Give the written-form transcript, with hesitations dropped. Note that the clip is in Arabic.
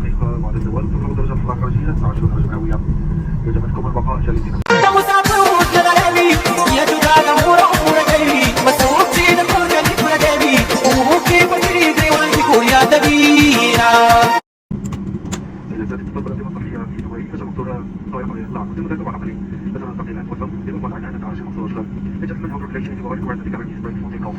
طريق بعض الدول تفرض درجة الحرارة الخارجية 19 درجة مئوية. يجب منكم البقاء جالسين. التي تفضل المسرحية في دبي تجربة طائرة لا تتم عملي مثلا ثقيلات والفم يتم العنان على شخص رجلا. يجب منها population to avoid the gravity spread from takeoff.